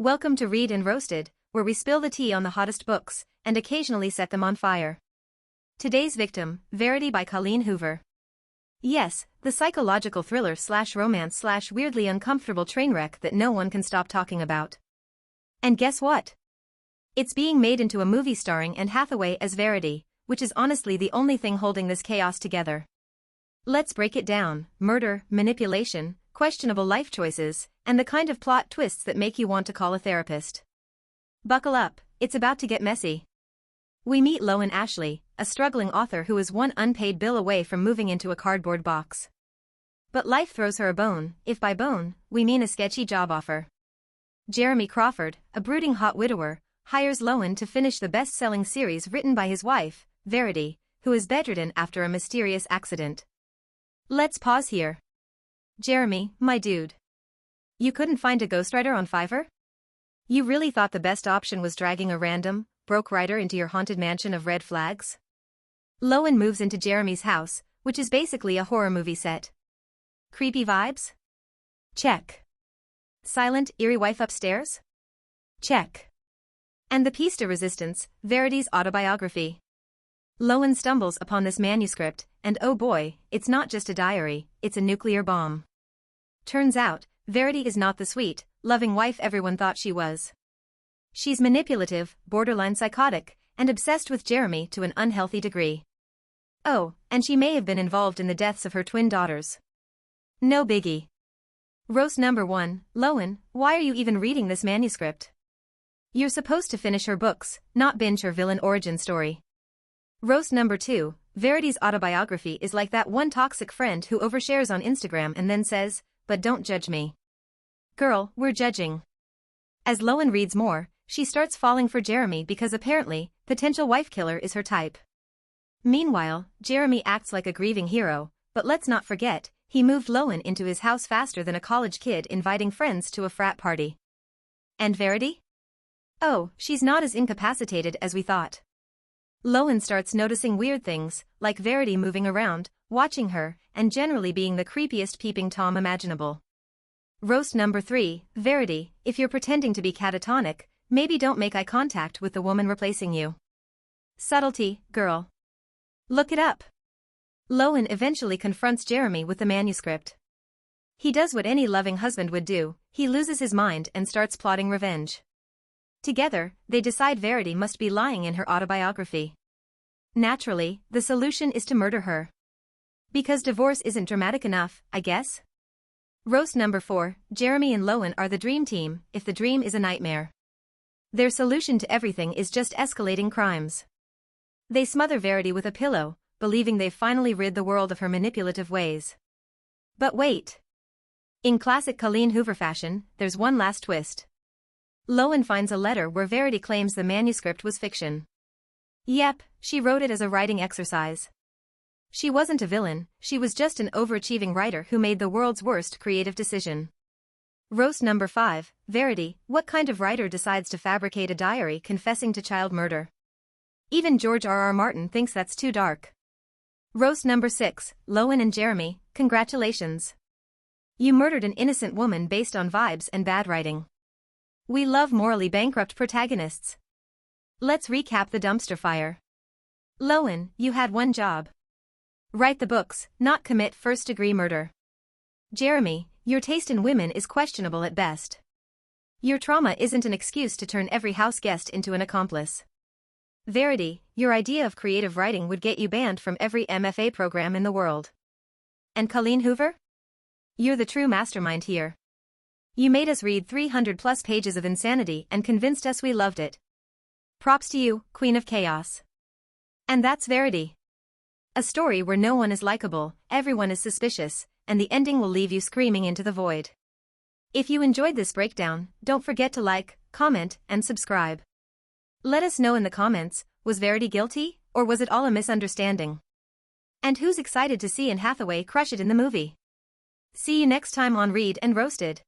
Welcome to Read and Roasted, where we spill the tea on the hottest books, and occasionally set them on fire. Today's victim, Verity by Colleen Hoover. Yes, the psychological thriller / romance / weirdly uncomfortable train wreck that no one can stop talking about. And guess what? It's being made into a movie starring Anne Hathaway as Verity, which is honestly the only thing holding this chaos together. Let's break it down: murder, manipulation, questionable life choices, and the kind of plot twists that make you want to call a therapist. Buckle up, it's about to get messy. We meet Lowen Ashley, a struggling author who is one unpaid bill away from moving into a cardboard box. But life throws her a bone, if by bone, we mean a sketchy job offer. Jeremy Crawford, a brooding hot widower, hires Lowen to finish the best-selling series written by his wife, Verity, who is bedridden after a mysterious accident. Let's pause here. Jeremy, my dude. You couldn't find a ghostwriter on Fiverr? You really thought the best option was dragging a random, broke writer into your haunted mansion of red flags? Lowen moves into Jeremy's house, which is basically a horror movie set. Creepy vibes? Check. Silent, eerie wife upstairs? Check. And the piece de resistance, Verity's autobiography. Lowen stumbles upon this manuscript, and oh boy, it's not just a diary, it's a nuclear bomb. Turns out, Verity is not the sweet, loving wife everyone thought she was. She's manipulative, borderline psychotic, and obsessed with Jeremy to an unhealthy degree. Oh, and she may have been involved in the deaths of her twin daughters. No biggie. Roast number 1, Lowen, why are you even reading this manuscript? You're supposed to finish her books, not binge her villain origin story. Roast number 2, Verity's autobiography is like that one toxic friend who overshares on Instagram and then says, "But don't judge me." Girl, we're judging. As Lowen reads more, she starts falling for Jeremy because apparently, potential wife killer is her type. Meanwhile, Jeremy acts like a grieving hero, but let's not forget, he moved Lowen into his house faster than a college kid inviting friends to a frat party. And Verity? Oh, she's not as incapacitated as we thought. Lowen starts noticing weird things, like Verity moving around, watching her, and generally being the creepiest peeping Tom imaginable. Roast number 3, Verity, if you're pretending to be catatonic, maybe don't make eye contact with the woman replacing you. Subtlety, girl. Look it up. Lowen eventually confronts Jeremy with the manuscript. He does what any loving husband would do, he loses his mind and starts plotting revenge. Together, they decide Verity must be lying in her autobiography. Naturally, the solution is to murder her. Because divorce isn't dramatic enough, I guess? Roast number 4, Jeremy and Lowen are the dream team, if the dream is a nightmare. Their solution to everything is just escalating crimes. They smother Verity with a pillow, believing they've finally rid the world of her manipulative ways. But wait. In classic Colleen Hoover fashion, there's one last twist. Lowen finds a letter where Verity claims the manuscript was fiction. Yep, she wrote it as a writing exercise. She wasn't a villain, she was just an overachieving writer who made the world's worst creative decision. Roast number 5, Verity, what kind of writer decides to fabricate a diary confessing to child murder? Even George R.R. Martin thinks that's too dark. Roast number 6, Lowen and Jeremy, congratulations. You murdered an innocent woman based on vibes and bad writing. We love morally bankrupt protagonists. Let's recap the dumpster fire. Lowen, you had one job. Write the books, not commit first-degree murder. Jeremy, your taste in women is questionable at best. Your trauma isn't an excuse to turn every house guest into an accomplice. Verity, your idea of creative writing would get you banned from every MFA program in the world. And Colleen Hoover? You're the true mastermind here. You made us read 300+ pages of insanity and convinced us we loved it. Props to you, Queen of Chaos. And that's Verity. A story where no one is likable, everyone is suspicious, and the ending will leave you screaming into the void. If you enjoyed this breakdown, don't forget to like, comment, and subscribe. Let us know in the comments, was Verity guilty, or was it all a misunderstanding? And who's excited to see Anne Hathaway crush it in the movie? See you next time on Read and Roasted.